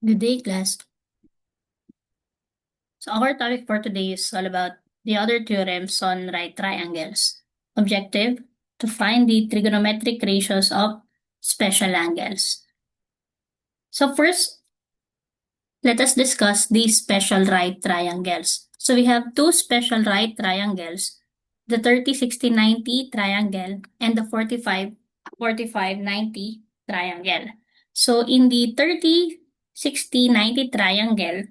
Good day, class. So our topic for today is all about the other theorems on right triangles. Objective, to find the trigonometric ratios of special angles. So first, let us discuss these special right triangles. So we have two special right triangles, the 30, 60, 90 triangle and the 45, 45, 90 triangle. So in the 30, 60, 90 triangle,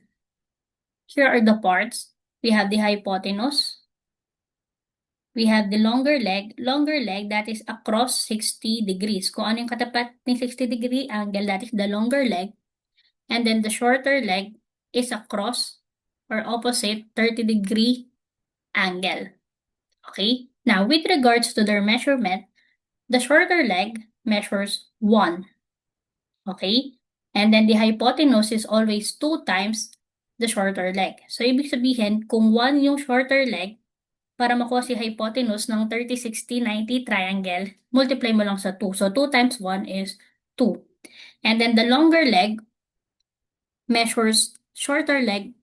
here are the parts. We have the hypotenuse. We have the longer leg that is across 60 degrees. Kung ano yung katapat ni 60-degree angle, that is the longer leg. And then the shorter leg is across or opposite 30-degree angle. Okay? Now, with regards to their measurement, the shorter leg measures 1. Okay? And then the hypotenuse is always 2 times the shorter leg. So, ibig sabihin, kung 1 yung shorter leg, para makuha si hypotenuse ng 30, 60, 90 triangle, multiply mo lang sa 2. So, 2 times 1 is 2. And then the longer leg measures shorter leg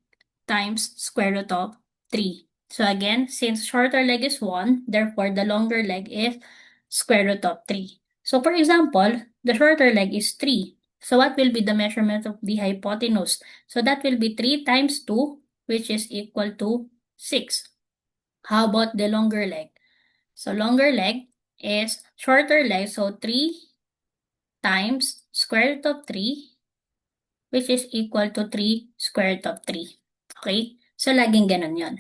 times square root of 3. So again, since shorter leg is 1, therefore the longer leg is square root of 3. So for example, the shorter leg is 3. So what will be the measurement of the hypotenuse? So that will be 3 times 2, which is equal to 6. How about the longer leg? So longer leg is shorter leg, so 3 times square root of 3, which is equal to 3 square root of 3. Okay? So laging ganun yon.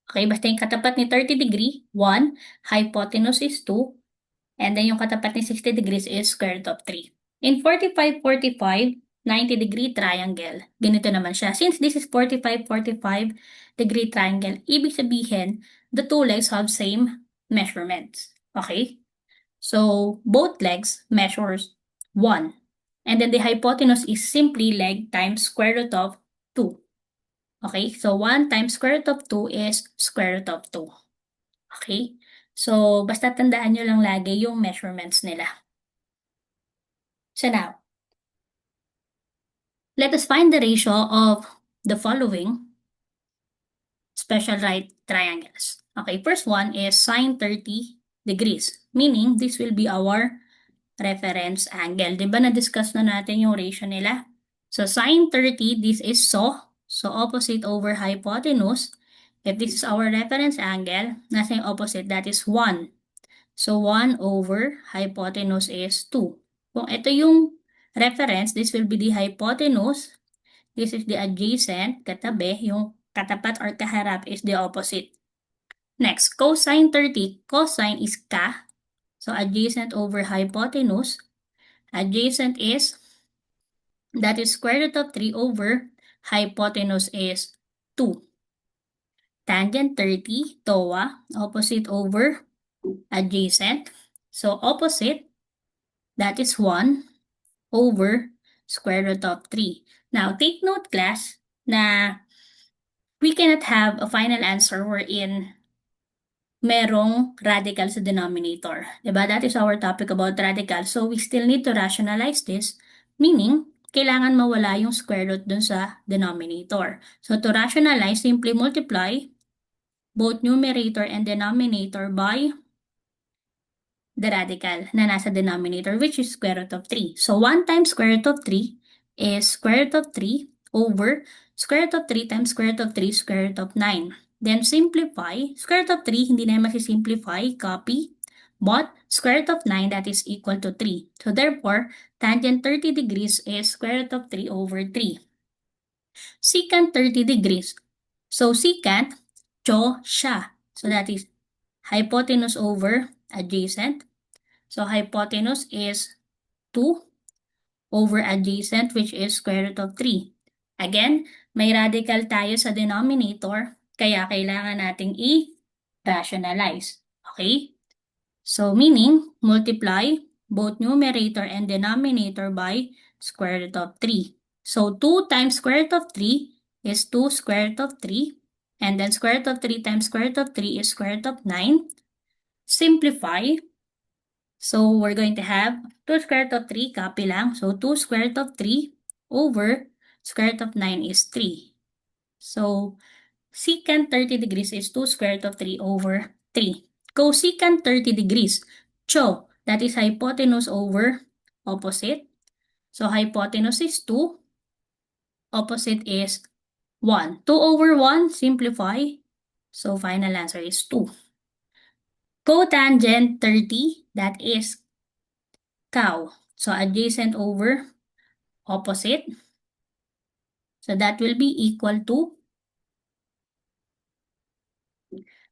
Okay, basta yung katapat ni 30 degree, 1, hypotenuse is 2, and then yung katapat ni 60 degrees is square root of 3. In 45, 45, 90-degree triangle, ganito naman siya. Since this is 45, 45-degree triangle, ibig sabihin, the two legs have same measurements. Okay? So, both legs measures 1. And then the hypotenuse is simply leg times square root of 2. Okay? So, 1 times square root of 2 is square root of 2. Okay? So, basta tandaan nyo lang lagi yung measurements nila. So now, let us find the ratio of the following special right triangles. Okay, first one is sine 30 degrees, meaning this will be our reference angle. Diba na-discuss na natin yung ratio nila? So sine 30, this is so opposite over hypotenuse. If this is our reference angle, nasa yung opposite, that is 1. So 1 over hypotenuse is 2. Kung ito yung reference, this will be the hypotenuse. This is the adjacent, katabi. Yung katapat or kaharap is the opposite. Next, cosine 30. Cosine is ka. So adjacent over hypotenuse. Adjacent is, that is square root of 3 over hypotenuse is 2. Tangent 30, TOA, opposite over adjacent. So opposite, that is 1 over square root of 3. Now, take note, class, na we cannot have a final answer wherein merong radical sa denominator. Diba? That is our topic about radical. So, we still need to rationalize this, meaning, kailangan mawala yung square root dun sa denominator. So, to rationalize, simply multiply both numerator and denominator by the radical na nasa denominator, which is square root of 3. So, 1 times square root of 3 is square root of 3 over square root of 3 times square root of 3 square root of 9. Then, simplify. Square root of 3, hindi na masisimplify. Copy. But, square root of 9, that is equal to 3. So, therefore, tangent 30 degrees is square root of 3 over 3. Secant 30 degrees. So, secant, cho siya. So, that is hypotenuse over adjacent. So, hypotenuse is 2 over adjacent, which is square root of 3. Again, may radical tayo sa denominator, kaya kailangan nating i-rationalize. Okay? So, meaning, multiply both numerator and denominator by square root of 3. So, 2 times square root of 3 is 2 square root of 3. And then square root of 3 times square root of 3 is square root of 9. Simplify. So, we're going to have 2 square root of 3, copy lang. So, 2 square root of 3 over square root of 9 is 3. So, secant 30 degrees is 2 square root of 3 over 3. Cosecant 30 degrees. Cho, that is hypotenuse over opposite. So, hypotenuse is 2. Opposite is 1. 2 over 1, simplify. So, final answer is 2. Cotangent 30, that is cow. So, adjacent over opposite. So, that will be equal to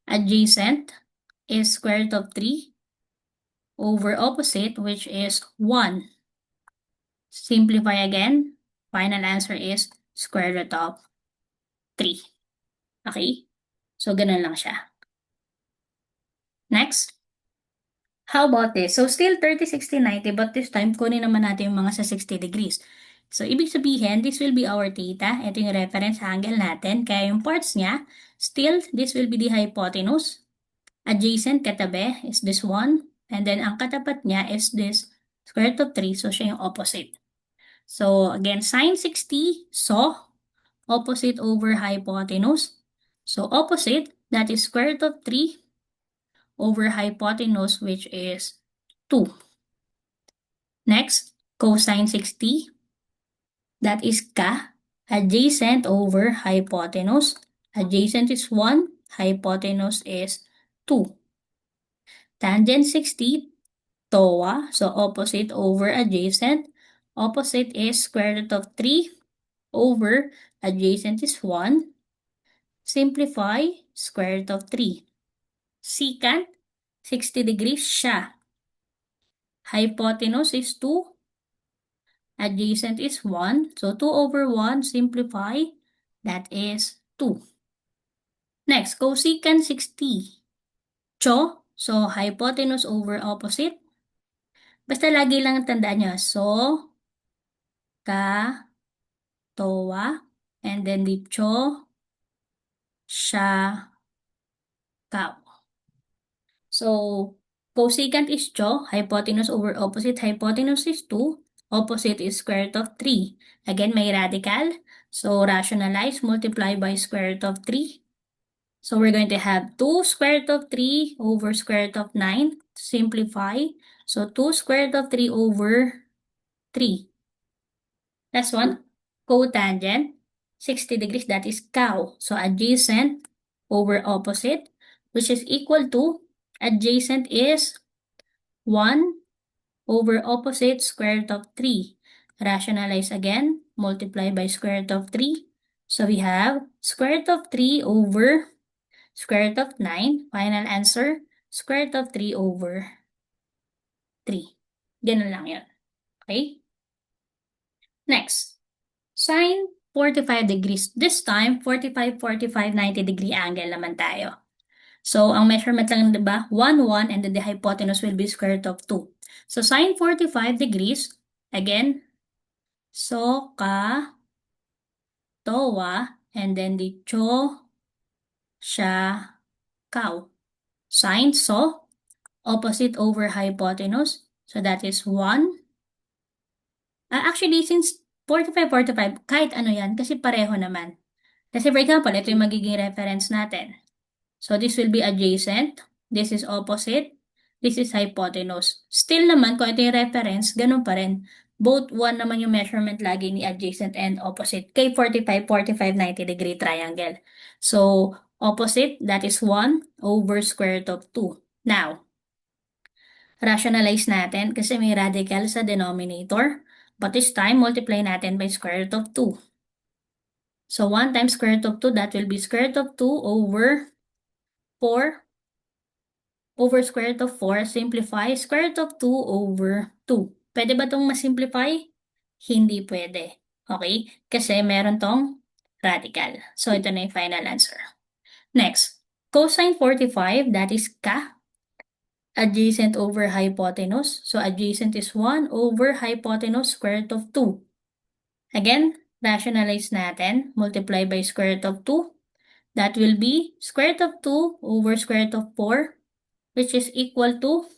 adjacent is square root of 3 over opposite, which is 1. Simplify again. Final answer is square root of 3. Okay? So, ganun lang siya. Next. How about this? So, still 30, 60, 90, but this time, kunin naman natin yung mga sa 60 degrees. So, ibig sabihin, this will be our theta. Ito yung reference angle natin. Kaya yung parts niya, still, this will be the hypotenuse. Adjacent katabi is this one. And then, ang katapat niya is this square root of 3. So, siya yung opposite. So, again, sine 60, so, opposite over hypotenuse. So, opposite, that is square root of 3 over hypotenuse, which is 2. Next, cosine 60, that is ka, adjacent over hypotenuse. Adjacent is 1, hypotenuse is 2. Tangent 60, TOA, so opposite over adjacent. Opposite is square root of 3 over adjacent is 1. Simplify, square root of 3. Secant, 60 degrees siya. Hypotenuse is 2. Adjacent is 1. So, 2 over 1, simplify. That is 2. Next, cosecant 60. Cho, so hypotenuse over opposite. Basta lagi lang tandaan nyo. So, ka, towa, and then the cho, siya, kao. So, cosecant is cho, hypotenuse over opposite. Hypotenuse is 2. Opposite is square root of 3. Again, may radical. So, rationalize, multiply by square root of 3. So, we're going to have 2 square root of 3 over square root of 9. Simplify. So, 2 square root of 3 over 3. Last one, cotangent, 60 degrees, that is cow. So, adjacent over opposite, which is equal to, adjacent is 1 over opposite square root of 3. Rationalize again, multiply by square root of 3. So, we have square root of 3 over square root of 9. Final answer, square root of 3 over 3. Ganun lang yun. Okay? Next, sine 45 degrees. This time, 45, 45, 90 degree angle naman tayo. So, ang measurement lang, diba? 1, 1, and then the hypotenuse will be square root of 2. So, sine 45 degrees, again, so, ka, towa, and then the cho, siya, kao. Sine, so, opposite over hypotenuse. So, that is 1. Actually, since 45, 45, kahit ano yan, kasi pareho naman. Kasi for example, ito yung magiging reference natin. So, this will be adjacent. This is opposite. This is hypotenuse. Still naman, kung ito yung reference, ganun pa rin. Both 1 naman yung measurement lagi ni adjacent and opposite kay 45, 45, 90 degree triangle. So, opposite, that is 1 over square root of 2. Now, rationalize natin kasi may radical sa denominator. But this time, multiply natin by square root of 2. So, 1 times square root of 2, that will be square root of 2 over 4 over square root of 4. Simplify, square root of 2 over 2. Pwede ba itong masimplify? Hindi pwede. Okay? Kasi meron tong radical. So, ito na yung final answer. Next, cosine 45, that is ka. Adjacent over hypotenuse. So, adjacent is 1 over hypotenuse square root of 2. Again, rationalize natin. Multiply by square root of 2. That will be square root of 2 over square root of 4, which is equal to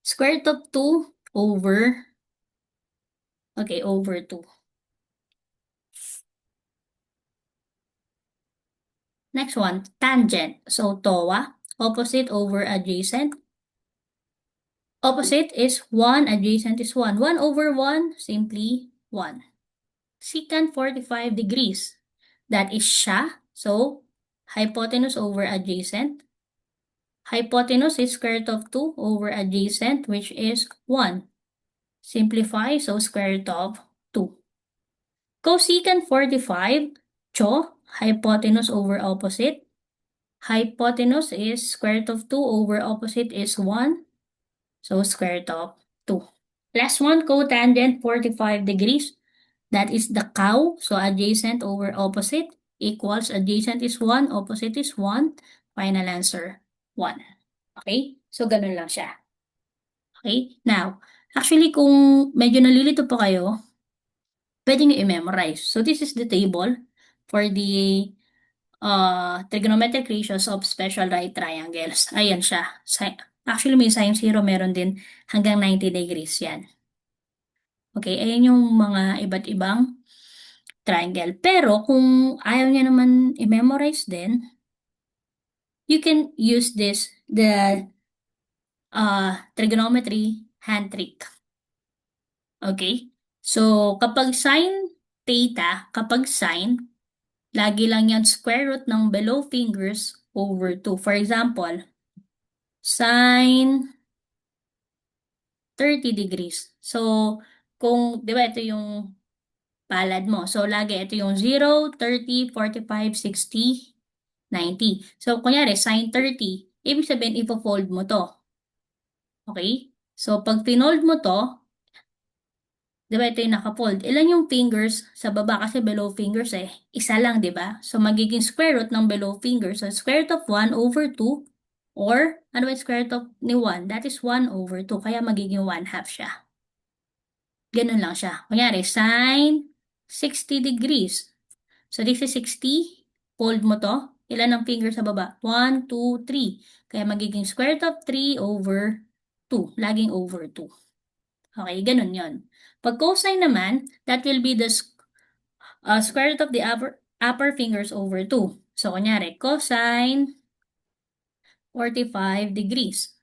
square root of 2 over Okay, over 2. Next one, tangent. So, TOA, opposite over adjacent. Opposite is 1, adjacent is 1. 1 over 1, simply 1. Secant 45 degrees. That is siya. So, hypotenuse over adjacent. Hypotenuse is square root of 2 over adjacent, which is 1. Simplify, so square root of 2. Cosecant 45, cho, hypotenuse over opposite. Hypotenuse is square root of 2 over opposite is 1. So square root of 2. Last one, cotangent 45 degrees. That is the cow. So adjacent over opposite equals adjacent is 1, opposite is 1. Final answer, 1. Okay? So ganun lang siya. Okay? Now, actually kung medyo nalilito pa kayo, pwede nyo i-memorize. So this is the table for the trigonometric ratios of special right triangles. Ayan siya. Actually, may sin 0, meron din hanggang 90 degrees yan. Okay, ayan yung mga iba't ibang triangle. Pero kung ayaw niya naman i-memorize din, you can use this, the trigonometry hand trick. Okay? So, kapag sin theta, kapag sin, lagi lang yan square root ng below fingers over 2. For example, sin 30 degrees. So, kung, di ba, ito yung palad mo. So, lagi ito yung 0, 30, 45, 60, 90. So, kunyari, sin 30, ibig sabihin, ipo-fold mo to. Okay? So, pag pinold mo to, di ba ito yung naka-fold? Ilan yung fingers sa baba kasi below fingers eh? Isa lang, di ba? So, magiging square root ng below fingers. So, square root of 1 over 2 or ano ba yung square root of ni 1? That is 1 over 2. Kaya magiging 1 half siya. Ganun lang siya. Kunyari, sin 60 degrees. So, this is 60. Fold mo to. Ilan ang fingers sa baba? 1, 2, 3. Kaya magiging square root of 3 over 2. Laging over 2. Okay, ganun yon. Pag cosine naman, that will be the square root of the upper fingers over 2. So, kunyari, cosine 45 degrees.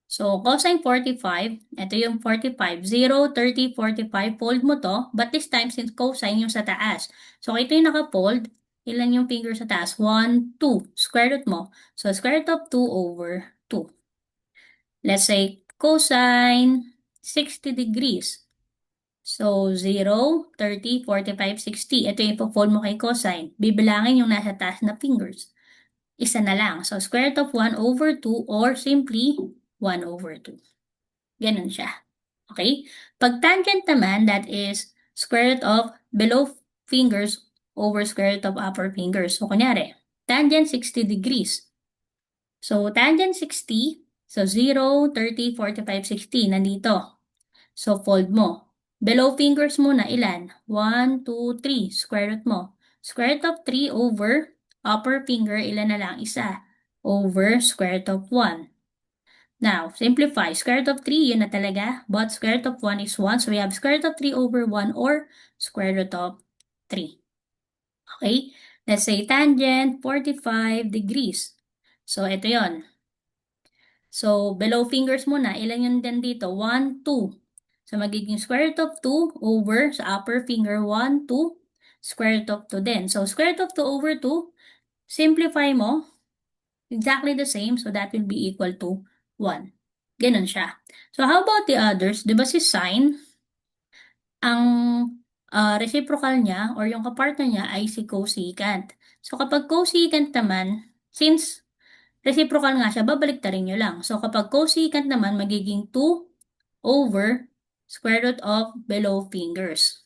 So, cosine 45, ito yung 45, 0, 30, 45, fold mo to, but this time, since cosine yung sa taas. So, ito yung naka-fold, ilan yung fingers sa taas? 1, 2, square root mo. So, square root of 2 over 2. Let's say, cosine 60 degrees. So, 0, 30, 45, 60. Ito yung po-fold mo kay cosine. Bibilangin yung nasa taas na fingers. Isa na lang. So, square root of 1 over 2 or simply 1 over 2. Ganun siya. Okay? Pag tangent naman, that is square root of below fingers over square root of upper fingers. So, kunyari, tangent 60 degrees. So, tangent 60, so 0, 30, 45, 60, nandito. So, fold mo. Below fingers mo na ilan? 1, 2, 3. Square root mo. Square root of 3 over upper finger, ilan na lang? Isa. Over square root of 1. Now, simplify. Square root of 3, yun na talaga. But square root of 1 is 1. So, we have square root of 3 over 1 or square root of 3. Okay? Let's say tangent 45 degrees. So, ito yon. So, below fingers mo na, ilan yun din dito? 1, 2. So, magiging square root of 2 over sa upper finger, 1, 2, square root of 2 din. So, square root of 2 over 2, simplify mo, exactly the same. So, that will be equal to 1. Ganun siya. So, how about the others? Diba si sine, ang reciprocal niya or yung kapartner niya ay si cosecant. So, kapag cosecant naman, since reciprocal nga siya, babaliktarin nyo lang. So, kapag cosecant naman, magiging 2 over square root of below fingers.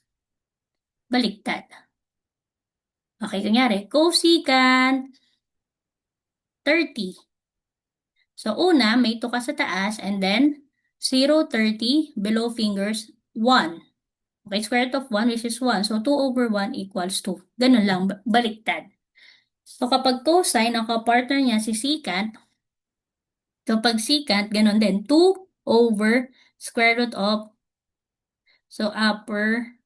Baliktad. Okay, kunyari, cosecant 30. So, una, may 2 ka sa taas, and then 0, 30, below fingers, 1. Okay, square root of 1, which is 1. So, 2 over 1 equals 2. Ganun lang, baliktad. So, kapag cosine, ang kapartner niya si secant, so pag secant, ganun din, 2 over square root of, so upper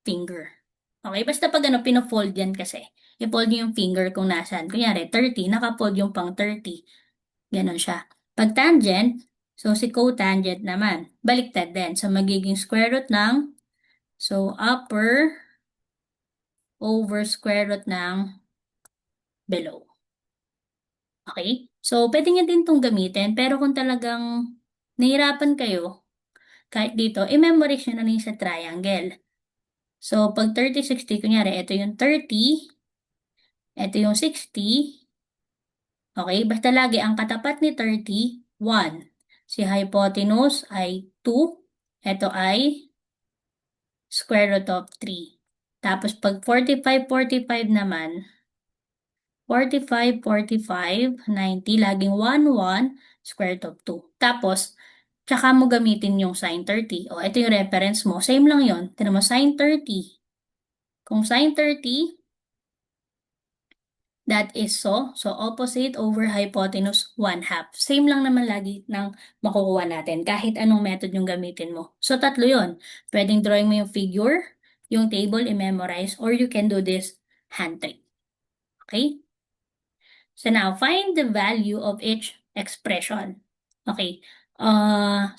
finger. Okay, basta pag pina-fold yan kasi. I-fold nyo yung finger kung nasaan. Kunyari, 30, naka-fold yung pang 30. Ganon siya. Pag tangent, so si cotangent naman, baliktad din. So magiging square root ng, so upper over square root ng below. Okay? So, pwede nyo din itong gamitin, pero kung talagang nahirapan kayo, kahit dito, i-memorize nyo na rin sa triangle. So, pag 30, 60, kunyari, ito yung 30, ito yung 60, okay? Basta lagi ang katapat ni 30, 1. Si hypotenuse ay 2, ito ay square root of 3. Tapos, pag 45, 45 naman, 45, 45, 90, laging 1, 1, square root of 2. Tapos, tsaka mo gamitin yung sin 30. O, ito yung reference mo. Same lang yon. Tignan mo, sin 30. Kung sin 30, that is so opposite over hypotenuse 1/2. Same lang naman lagi ng makukuha natin, kahit anong method yung gamitin mo. So, tatlo yon. Pwedeng drawing mo yung figure, yung table, i-memorize, or you can do this hand trick. Okay? So now, find the value of each expression. Okay.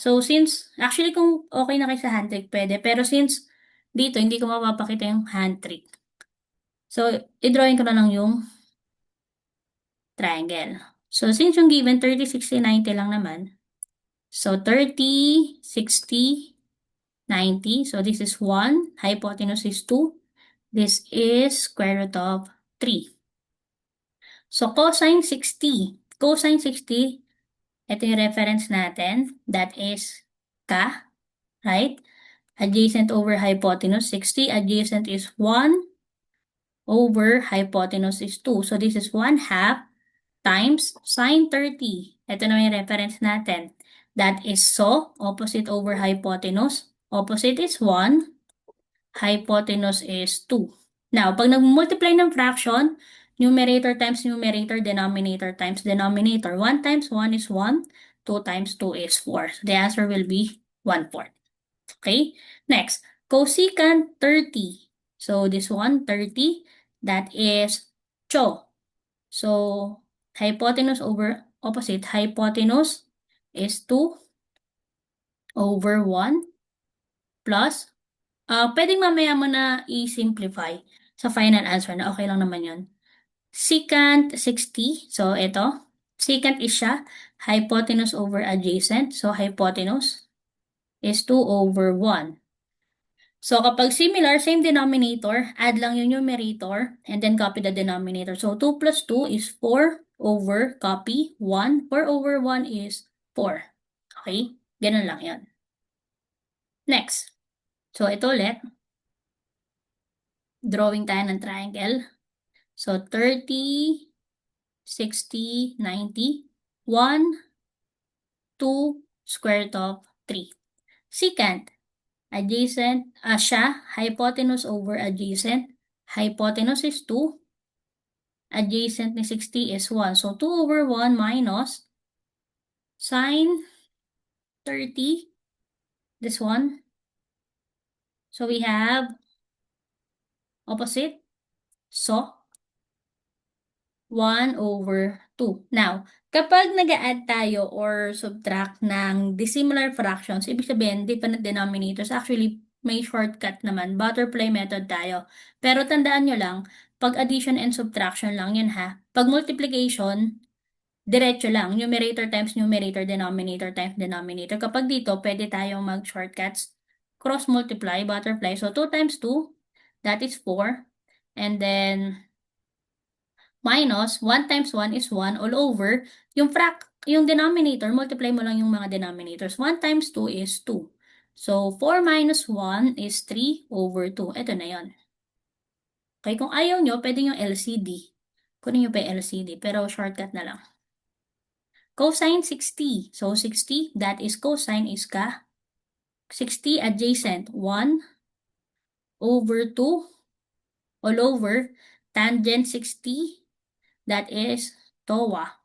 So since, actually kung okay na kayo sa hand trick, pwede. Pero since dito, hindi ko mapapakita yung hand trick. So, i-drawing ko na lang yung triangle. So, since yung given 30, 60, 90 lang naman. So, 30, 60, 90. So, this is 1. Hypotenuse is 2. This is square root of 3. So, cosine 60. Cosine 60, ito yung reference natin. That is K, right? Adjacent over hypotenuse, 60. Adjacent is 1 over hypotenuse is 2. So, this is 1/2 times sine 30. Ito na yung reference natin. That is so, opposite over hypotenuse. Opposite is 1. Hypotenuse is 2. Now, pag nag-multiply ng fraction, numerator times numerator, denominator times denominator. 1 times 1 is 1. 2 times 2 is 4. So the answer will be 1/4. Okay? Next, cosecant 30. So this one, 30, that is CHO. So hypotenuse over opposite, hypotenuse is 2 over 1 plus, pwedeng mamaya mo na i-simplify sa final answer na okay lang naman yun. Secant 60, so ito, secant is siya, hypotenuse over adjacent, so hypotenuse is 2 over 1. So kapag similar, same denominator, add lang yung numerator, and then copy the denominator. So 2 plus 2 is 4 over, copy, 1. 4 over 1 is 4. Okay? Ganun lang yan. Next. So ito ulit. Drawing tayo ng triangle. So 30, 60, 90, 1, 2, square root of 3. Secant, adjacent, siya, hypotenuse over adjacent. Hypotenuse is 2. Adjacent ni 60 is 1. So 2 over 1 minus sine 30, this one. So we have opposite, so 1 over 2. Now, kapag nag-add tayo or subtract ng dissimilar fractions, ibig sabihin, different denominators, actually, may shortcut naman. Butterfly method tayo. Pero tandaan nyo lang, pag addition and subtraction lang yun ha. Pag multiplication, diretso lang. Numerator times numerator, denominator times denominator. Kapag dito, pwede tayong mag-shortcuts. Cross-multiply, butterfly. So, 2 times 2, that is 4. And then, minus 1 times 1 is 1 all over. Yung denominator, multiply mo lang yung mga denominators. 1 times 2 is 2. So, 4 minus 1 is 3 over 2. Ito na yon. Okay, kung ayaw nyo, pwede yung LCD. Kunin nyo pa yung LCD, pero shortcut na lang. Cosine 60. So, 60, that is cosine is ka. 60 adjacent, 1 over 2 all over. Tangent 60, that is TOA.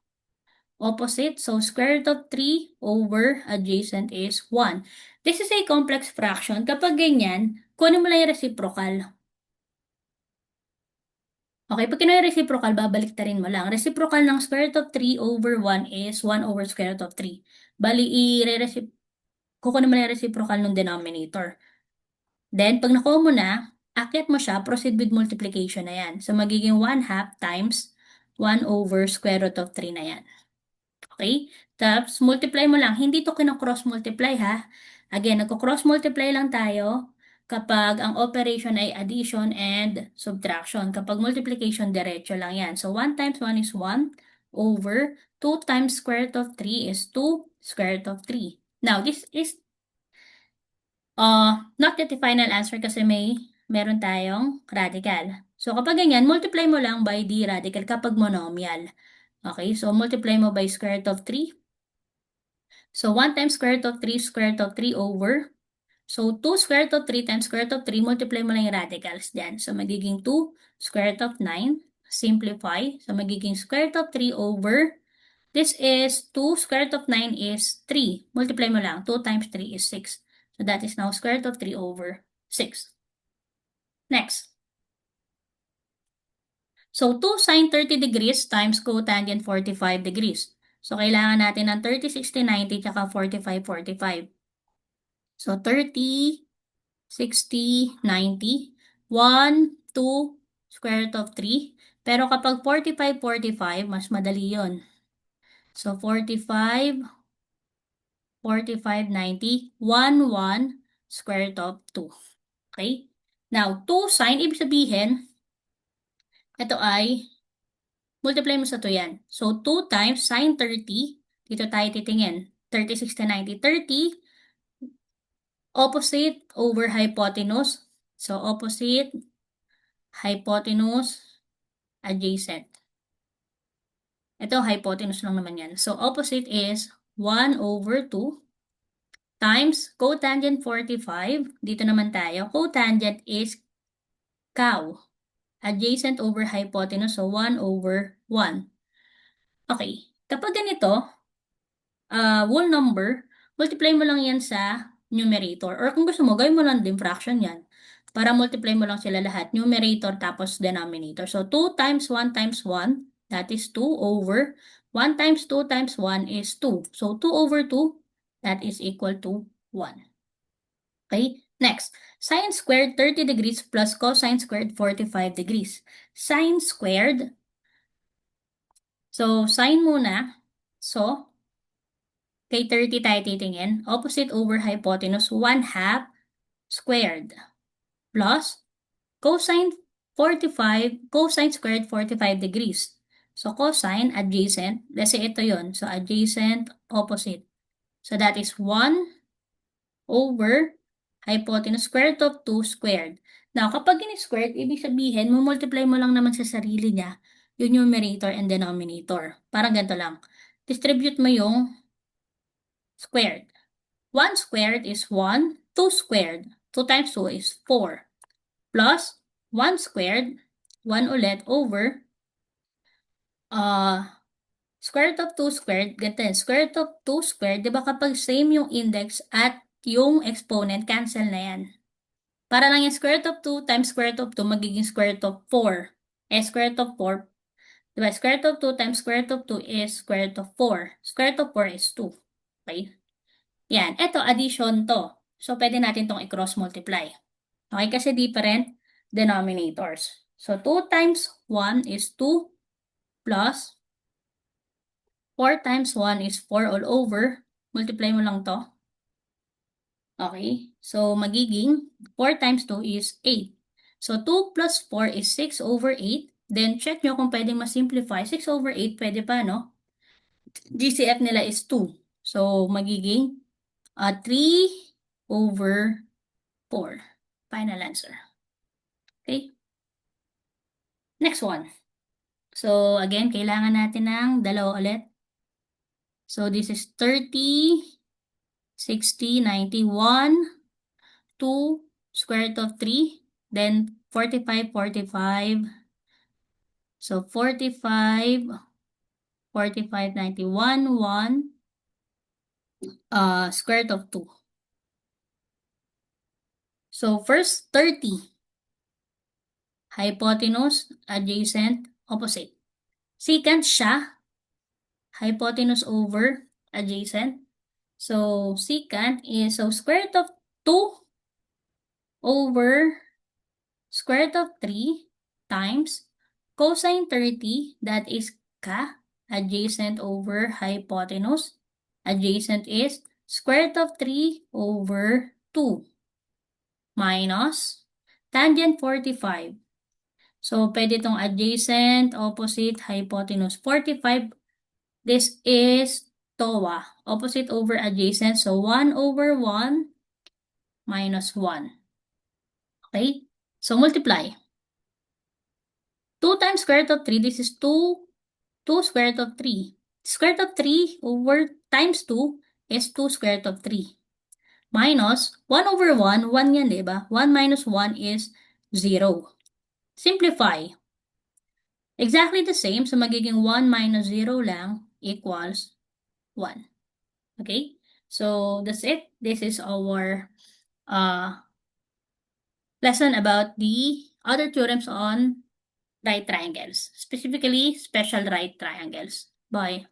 Opposite, so square root of 3 over adjacent is 1. This is a complex fraction. Kapag ganyan, kunin mo lang yung reciprocal. Okay, pag kinuha yung reciprocal, babaliktarin mo lang. Reciprocal ng square root of 3 over 1 is 1 over square root of 3. Bali, kukunin mo lang yung reciprocal ng denominator. Then, pag nakuha mo na, akyat mo siya, proceed with multiplication na yan. So, magiging 1/2 times 1 over square root of 3 na yan. Okay? Tapos, multiply mo lang. Hindi to kina-cross multiply ha. Again, nagko-cross multiply lang tayo kapag ang operation ay addition and subtraction. Kapag multiplication, diretso lang yan. So, 1 times 1 is 1 over 2 times square root of 3 is 2 square root of 3. Now, this is not yet the final answer kasi meron tayong radical. So, kapag ganyan, multiply mo lang by the radical kapag monomial. Okay, so multiply mo by square root of 3. So, 1 times square root of 3 square root of 3 over. So, 2 square root of 3 times square root of 3, multiply mo lang yung radicals dyan. So, magiging 2 square root of 9. Simplify. So, magiging square root of 3 over. This is 2 square root of 9 is 3. Multiply mo lang. 2 times 3 is 6. So, that is now square root of 3 over 6. Next. So, 2 sine 30 degrees times cotangent 45 degrees. So, kailangan natin ng 30, 60, 90, tsaka 45, 45. So, 30, 60, 90, 1, 2, square root of 3. Pero kapag 45, 45, mas madali yon. So, 45, 45, 90, 1, 1, square root of 2. Okay? Now, 2 sine, ibig sabihin, ito ay multiply mo sa 2 yan. So, 2 times sine 30, dito tayo titingin. 30, 60, 90, 30, opposite over hypotenuse. So, opposite, hypotenuse, adjacent. Ito, hypotenuse lang naman yan. So, opposite is 1 over 2 times cotangent 45. Dito naman tayo. Cotangent is cow. Adjacent over hypotenuse, so 1 over 1. Okay. Kapag ganito, whole number, multiply mo lang yan sa numerator. Or kung gusto mo, gawin mo lang din fraction yan. Para multiply mo lang sila lahat. Numerator tapos denominator. So, 2 times 1 times 1, that is 2 over 1 times 2 times 1 is 2. So, 2 over 2, that is equal to 1. Okay? Next, sine squared 30 degrees plus cosine squared 45 degrees. Sine squared, so sine muna. So, kay 30 tayo titingin. Opposite over hypotenuse, 1/2 squared plus cosine 45, cosine squared 45 degrees. So, cosine, adjacent. Let's say ito yon. So, adjacent, opposite. So, that is 1 over hypotenuse square root of 2 squared. Now, kapag in-squared, ibig sabihin, multiply mo lang naman sa sarili niya yung numerator and denominator. Parang ganito lang. Distribute mo yung squared. 1 squared is 1. 2 squared. 2 times 2 is 4. Plus 1 squared. 1 ulit over square root of 2 squared. Ganito yun. Square root of 2 squared. Diba kapag same yung index at yung exponent, cancel na yan. Para lang yung square root of 2 times square root of 2 magiging square root of 4. Square root of 4. Diba? Square root of 2 times square root of 2 is square root of 4. Square root of 4 is 2. Okay? Yan. Ito, addition to. So, pwede natin tong i-cross multiply. Okay? Kasi different denominators. So, 2 times 1 is 2 plus 4 times 1 is 4 all over. Multiply mo lang to. Okay? So, magiging 4 times 2 is 8. So, 2 plus 4 is 6 over 8. Then, check nyo kung pwedeng ma-simplify. 6 over 8, pwede pa, no? GCF nila is 2. So, magiging 3 over 4. Final answer. Okay? Next one. So, again, kailangan natin ng dalawa ulit. So, this is 30, 60, 91, 2, square root of 3, then 45, 45. So, 45, 45, 91, 1, square root of 2. So first, 30. Hypotenuse, adjacent, opposite. Secant siya, hypotenuse over adjacent. So secant is square root of 2 over square root of 3 times cosine 30, that is ka, adjacent over hypotenuse. Adjacent is square root of 3 over 2 minus tangent 45. So, pwede itong adjacent, opposite, hypotenuse. 45, this is TOA, opposite over adjacent. So, 1 over 1 minus 1. Okay? So, multiply. 2 times square root of 3, this is 2 square root of 3. Square root of 3 over times 2 is 2 square root of 3. Minus 1 over 1, 1 yan, diba? 1 minus 1 is 0. Simplify. Exactly the same, so magiging 1 minus 0 lang equals 1. Okay? So, that's it. This is our lesson about the other theorems on right triangles, specifically special right triangles. Bye.